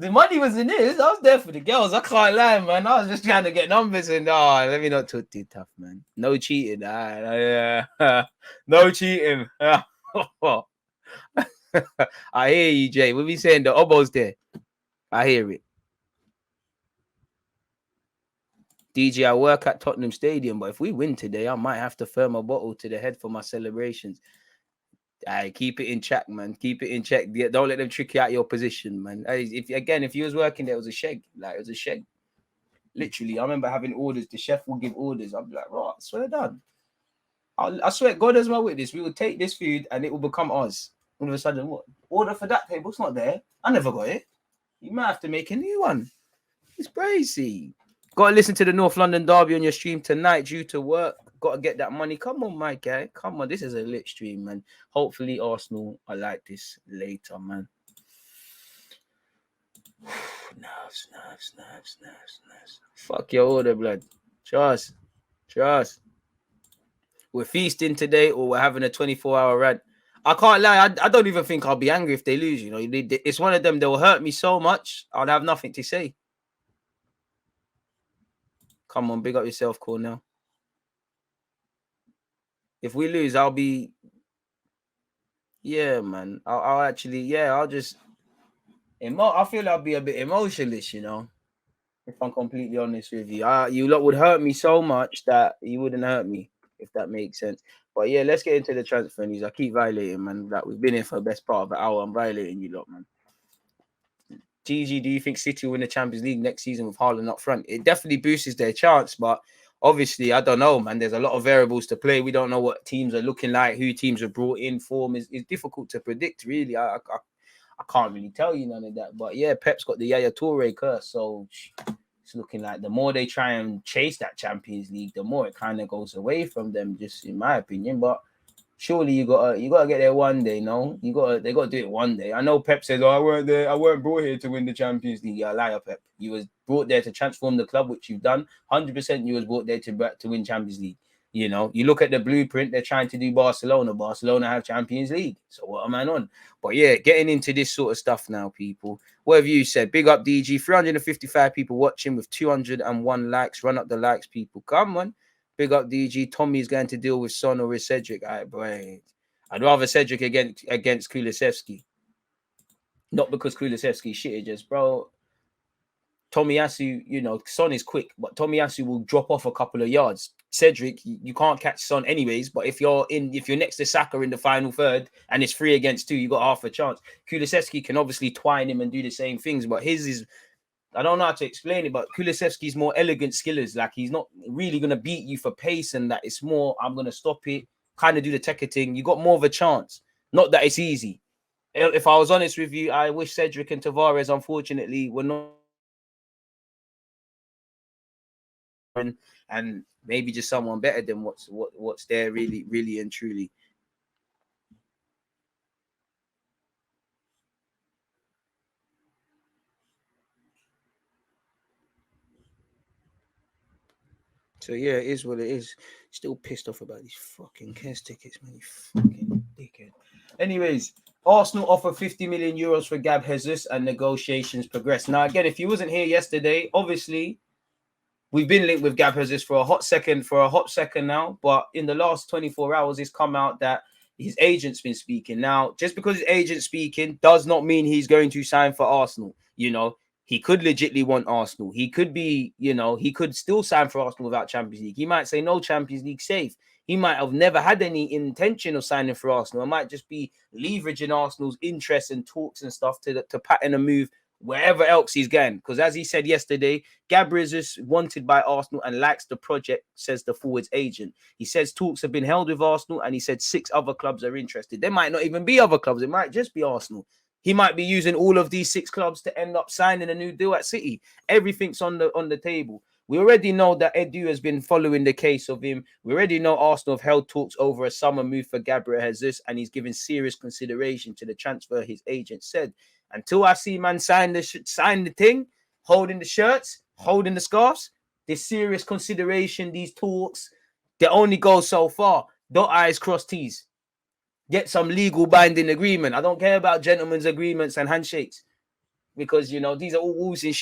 the money was in this. I was there for the girls. I can't lie, man. I was just trying to get numbers and let me not talk too tough, man. No cheating. No cheating. I hear you, Jay. What we saying? The obo's there. I hear it. DJ, I work at Tottenham Stadium, but if we win today, I might have to firm a bottle to the head for my celebrations. Keep it in check, man. Keep it in check. Don't let them trick you out your position, man. If you was working there, it was a sheg. Like, it was a sheg. Literally, I remember having orders. The chef will give orders. I'd be like, right, I swear down. I swear, God is my witness. We will take this food and it will become ours. All of a sudden, what? Order for that table? It's not there. I never got it. You might have to make a new one. It's crazy. Got to listen to the North London Derby on your stream tonight due to work. Got to get that money. Come on, my guy. Come on. This is a lit stream, man. Hopefully, Arsenal are like this later, man. Nerves. Fuck your order, blood. Trust. We're feasting today or we're having a 24-hour rant. I can't lie. I don't even think I'll be angry if they lose. You know, it's one of them. They'll hurt me so much. I'll have nothing to say. Come on, big up yourself, Cornell. If we lose, I'll be... Yeah, man. I'll actually... Yeah, I'll just... I feel I'll be a bit emotionless, you know, if I'm completely honest with you. You lot would hurt me so much that you wouldn't hurt me, if that makes sense. But yeah, let's get into the transfer news. I keep violating, man. That we've been here for the best part of an hour. I'm violating you lot, man. GG, do you think City will win the Champions League next season with Haaland up front? It definitely boosts their chance, but obviously, I don't know, man. There's a lot of variables to play. We don't know what teams are looking like, who teams are brought in. Form is difficult to predict, really. I can't really tell you none of that. But yeah, Pep's got the Yaya Toure curse, so it's looking like the more they try and chase that Champions League, the more it kind of goes away from them, just in my opinion. But surely you gotta get there one day, no? They gotta do it one day. I know Pep says, I weren't brought here to win the Champions League. You're a liar, Pep. You was brought there to transform the club, which you've done. 100% you was brought there to win Champions League. You know, you look at the blueprint, they're trying to do Barcelona. Barcelona have Champions League. So what am I on? But yeah, getting into this sort of stuff now, people. What have you said? Big up DG. 355 people watching with 201 likes. Run up the likes, people. Come on. Big up DG. Tommy's going to deal with Son or with Cedric. All right, boy. I'd rather Cedric against Kulusevski. Not because Kulusevski shit, just, bro. Tomiyasu, you know, Son is quick, but Tomiyasu will drop off a couple of yards. Cedric, you can't catch Son anyways, but if you're next to Saka in the final third and it's 3 against 2, you got half a chance. Kulusevski can obviously twine him and do the same things, but his is, I don't know how to explain it, but Kulusevski's more elegant skillers. Like, he's not really going to beat you for pace and that. It's more, I'm going to stop it, kind of do the ticketing. You got more of a chance. Not that it's easy. If I was honest with you, I wish Cedric and Tavares, unfortunately, were not. And maybe just someone better than what's there, really and truly. So yeah, it is what it is. Still pissed off about these fucking Kes tickets, man. You fucking dickhead. Anyways, Arsenal offer 50 million euros for Gab Jesus and negotiations progress. Now, again, if he wasn't here yesterday, obviously we've been linked with Gab Jesus for a hot second now. But in the last 24 hours, it's come out that his agent's been speaking. Now, just because his agent's speaking does not mean he's going to sign for Arsenal. You know, he could legitimately want Arsenal. He could be, you know, he could still sign for Arsenal without Champions League. He might say no Champions League safe. He might have never had any intention of signing for Arsenal. It might just be leveraging Arsenal's interest and talks and stuff to pattern a move wherever else he's going. Because as he said yesterday, Gabriel Jesus wanted by Arsenal and likes the project, says the forwards agent. He says talks have been held with Arsenal and he said 6 other clubs are interested. There might not even be other clubs. It might just be Arsenal. He might be using all of these 6 clubs to end up signing a new deal at City. Everything's on the table. We already know that Edu has been following the case of him. We already know Arsenal have held talks over a summer move for Gabriel Jesus, and he's given serious consideration to the transfer, his agent said. Until I see man sign the thing, holding the shirts, holding the scarves, this serious consideration, these talks, they only go so far. Dot I's, cross T's. Get some legal binding agreement. I don't care about gentlemen's agreements and handshakes. because you know these are all wolves in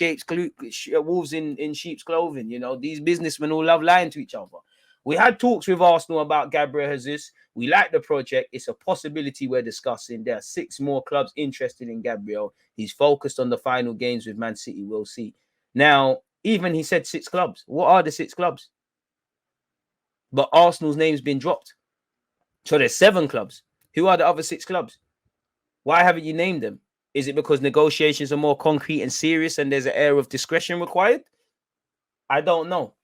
wolves in sheep's clothing. You know, these businessmen all love lying to each other. We had talks with Arsenal about Gabriel Jesus. We like the project. It's a possibility we're discussing. There are 6 more clubs interested in Gabriel. He's focused on the final games with Man City. We'll see. Now, even he said 6 clubs. What are the 6 clubs? But Arsenal's name's been dropped. So there's 7 clubs. Who are the other 6 clubs? Why haven't you named them? Is it because negotiations are more concrete and serious and there's an air of discretion required? I don't know.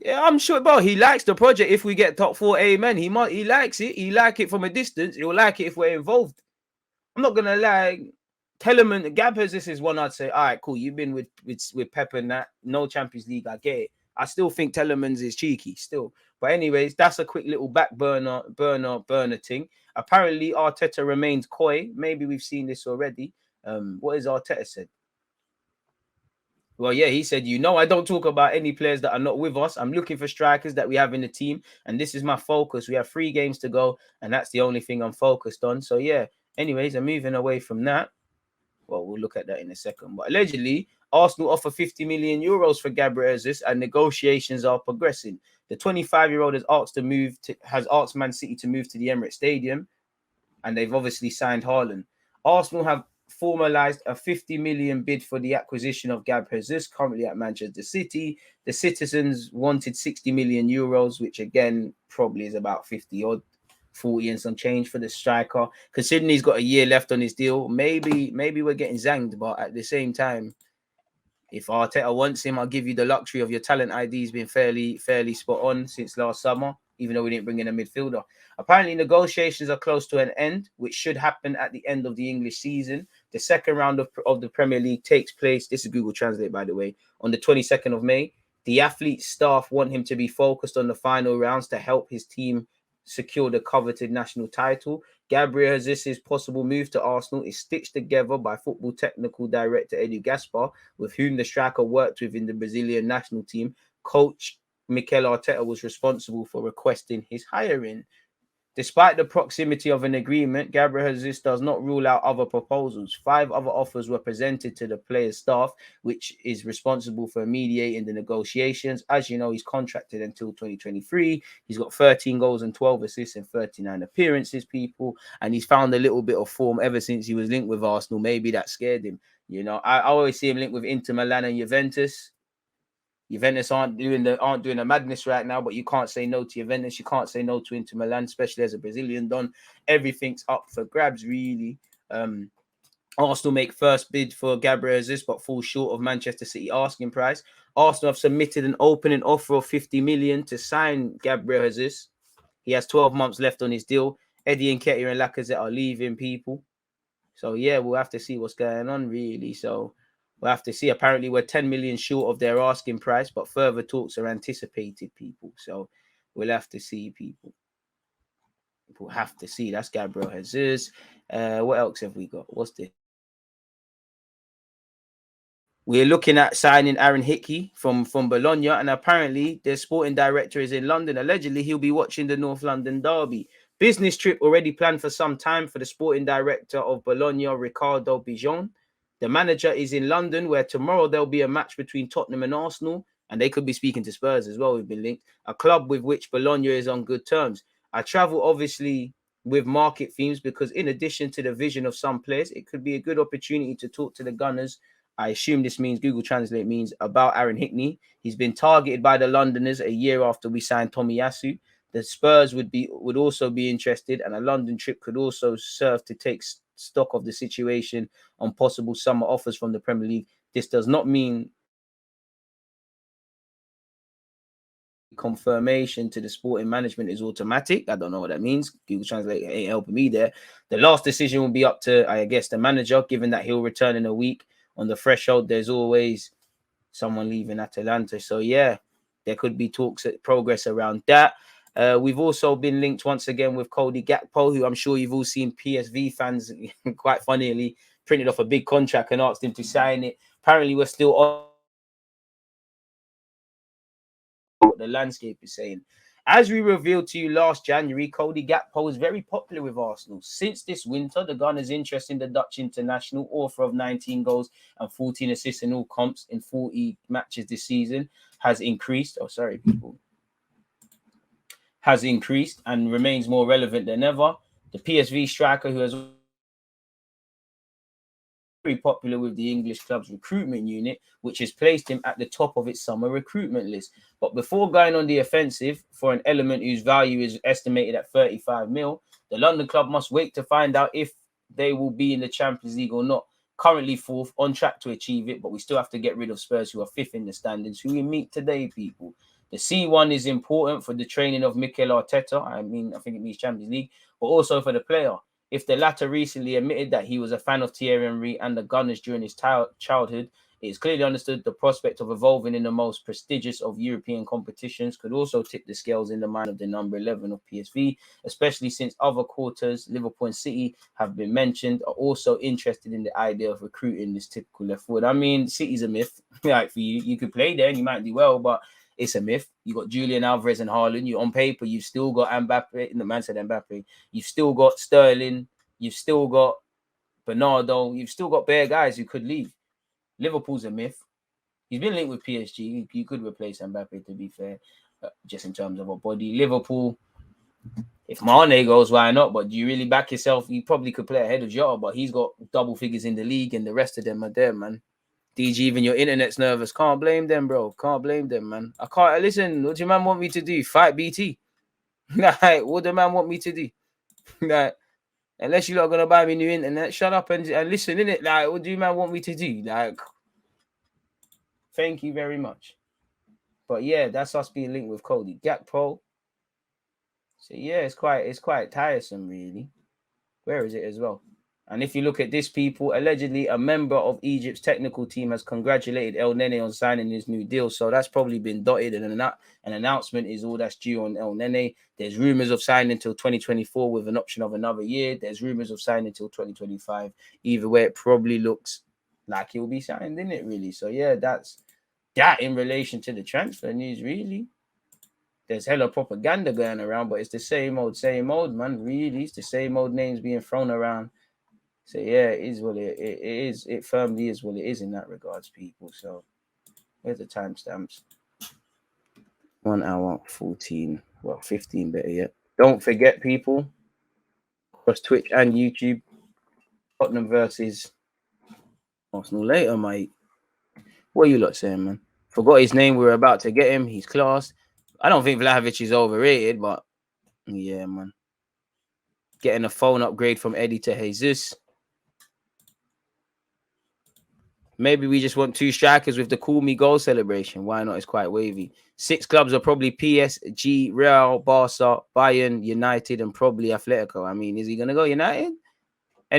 Yeah, I'm sure, bro. He likes the project. If we get top 4, amen. He likes it. He like it from a distance. He'll like it if we're involved. I'm not gonna lie. Telemann, Gabbers, this is one I'd say. All right, cool. You've been with Pep and that. No Champions League. I get it. I still think Telemans is cheeky still. But anyways, that's a quick little back burner thing. Apparently, Arteta remains coy. Maybe we've seen this already. What is Arteta said? Well, yeah, he said, I don't talk about any players that are not with us. I'm looking for strikers that we have in the team, and this is my focus. We have 3 games to go, and that's the only thing I'm focused on. So, yeah, anyways, I'm moving away from that. Well, we'll look at that in a second. But allegedly, Arsenal offer 50 million euros for Gabriel Jesus, and negotiations are progressing. The 25-year-old has asked Man City to move to the Emirates Stadium, and they've obviously signed Haaland. Arsenal have formalized a 50 million bid for the acquisition of Gabriel Jesus, currently at Manchester City. The citizens wanted 60 million euros, which again probably is about 50 odd, 40 and some change for the striker. Considering he's got a year left on his deal, maybe we're getting zanged, but at the same time, if Arteta wants him, I'll give you the luxury of your talent ID's been fairly spot on since last summer, even though we didn't bring in a midfielder. Apparently, negotiations are close to an end, which should happen at the end of the English season. The second round of the Premier League takes place, this is Google Translate, by the way, on the 22nd of May. The athlete staff want him to be focused on the final rounds to help his team secure the coveted national title. Gabriel Jesus' possible move to Arsenal is stitched together by football technical director Edu Gaspar, with whom the striker worked with in the Brazilian national team. Coach Mikel Arteta was responsible for requesting his hiring. Despite the proximity of an agreement, Gabriel Jesus does not rule out other proposals. 5 other offers were presented to the player's staff, which is responsible for mediating the negotiations. As you know, he's contracted until 2023. He's got 13 goals and 12 assists in 39 appearances, people. And he's found a little bit of form ever since he was linked with Arsenal. Maybe that scared him. I always see him linked with Inter Milan and Juventus. Juventus aren't doing the madness right now, but you can't say no to Juventus. You can't say no to Inter Milan, especially as a Brazilian don. Everything's up for grabs, really. Arsenal make first bid for Gabriel Jesus, but fall short of Manchester City asking price. Arsenal have submitted an opening offer of 50 million to sign Gabriel Jesus. He has 12 months left on his deal. Eddie Nketiah and Lacazette are leaving, people. So, yeah, we'll have to see what's going on, really. So, we'll have to see. Apparently, we're 10 million short of their asking price, but further talks are anticipated, people. So, we'll have to see, people. We'll have to see. That's Gabriel Jesus. What else have we got? What's this? We're looking at signing Aaron Hickey from Bologna, and apparently their sporting director is in London. Allegedly, he'll be watching the North London derby. Business trip already planned for some time for the sporting director of Bologna, Riccardo Bijon. The manager is in London, where tomorrow there'll be a match between Tottenham and Arsenal, and they could be speaking to Spurs as well. We've been linked, a club with which Bologna is on good terms. I travel obviously with market themes because, in addition to the vision of some players, it could be a good opportunity to talk to the Gunners. I assume this means Google Translate means about Aaron Hickey. He's been targeted by the Londoners a year after we signed Tomiyasu. The Spurs would also be interested, and a London trip could also serve to take stock of the situation on possible summer offers from the Premier League. This does not mean confirmation to the sporting management is automatic. I don't know what that means. Google Translate ain't helping me there. The last decision will be up to, I guess, the manager, given that he'll return in a week. On the threshold, there's always someone leaving Atalanta. So, yeah, there could be talks at progress around that. We've also been linked once again with Cody Gakpo, who I'm sure you've all seen. PSV fans, quite funnily, printed off a big contract and asked him to sign it. Apparently, we're still on what the landscape is saying. As we revealed to you last January, Cody Gakpo is very popular with Arsenal. Since this winter, the Gunner's interest in the Dutch international, author of 19 goals and 14 assists in all comps in 40 matches this season, has increased. Has increased and remains more relevant than ever. The PSV striker, who has very popular with the English club's recruitment unit, which has placed him at the top of its summer recruitment list. But before going on the offensive for an element whose value is estimated at 35 mil, the London club must wait to find out if they will be in the Champions League or not. Currently fourth, on track to achieve it, but we still have to get rid of Spurs, who are fifth in the standings, who we meet today, people. The C1 is important for the training of Mikel Arteta. I think it means Champions League, but also for the player. If the latter recently admitted that he was a fan of Thierry Henry and the Gunners during his childhood, it is clearly understood the prospect of evolving in the most prestigious of European competitions could also tip the scales in the mind of the number 11 of PSV, especially since other quarters, Liverpool and City, have been mentioned, are also interested in the idea of recruiting this typical left forward. I mean, City's a myth. Like for you, you could play there and you might do well, but it's a myth. You got Julian Alvarez and Haaland. You on paper, you've still got Mbappe. The man said Mbappe. You've still got Sterling. You've still got Bernardo. You've still got bare guys who could leave. Liverpool's a myth. He's been linked with PSG. You could replace Mbappe, to be fair, just in terms of a body. Liverpool, if Mane goes, why not? But do you really back yourself? You probably could play ahead of Jota, but he's got double figures in the league, and the rest of them are there, man. DG, even your internet's nervous. Can't blame them, bro. Can't blame them, man. I can't listen. What do your man want me to do? Fight BT? Like, what do man want me to do? Like, unless you're not gonna buy me new internet, shut up and listen, innit? Like, what do you man want me to do? Like, thank you very much. But yeah, that's us being linked with Cody Gakpo. So yeah, it's quite tiresome, really. Where is it as well? And if you look at this, people, allegedly a member of Egypt's technical team has congratulated El Nene on signing his new deal. So that's probably been dotted, and an announcement is all that's due on El Nene. There's rumors of signing until 2024 with an option of another year. There's rumors of signing until 2025. Either way, it probably looks like he'll be signed, isn't it, really? So yeah, that's that in relation to the transfer news, really. There's hella propaganda going around, but it's the same old, man. Really, it's the same old names being thrown around. So yeah, it is what it is. It firmly is what it is in that regards, people. So here's the timestamps. 1 hour 14, 15 better yet. Don't forget, people, across Twitch and YouTube, Tottenham versus Arsenal later, mate. What are you lot saying, man? Forgot his name. We're about to get him. He's class. I don't think Vlahovic is overrated, but yeah, man. Getting a phone upgrade from Eddie to Jesus. Maybe we just want two strikers with the Call Me Goal celebration. Why not? It's quite wavy. 6 clubs are probably PSG, Real, Barca, Bayern, United, and probably Atletico. I mean, is he going to go United?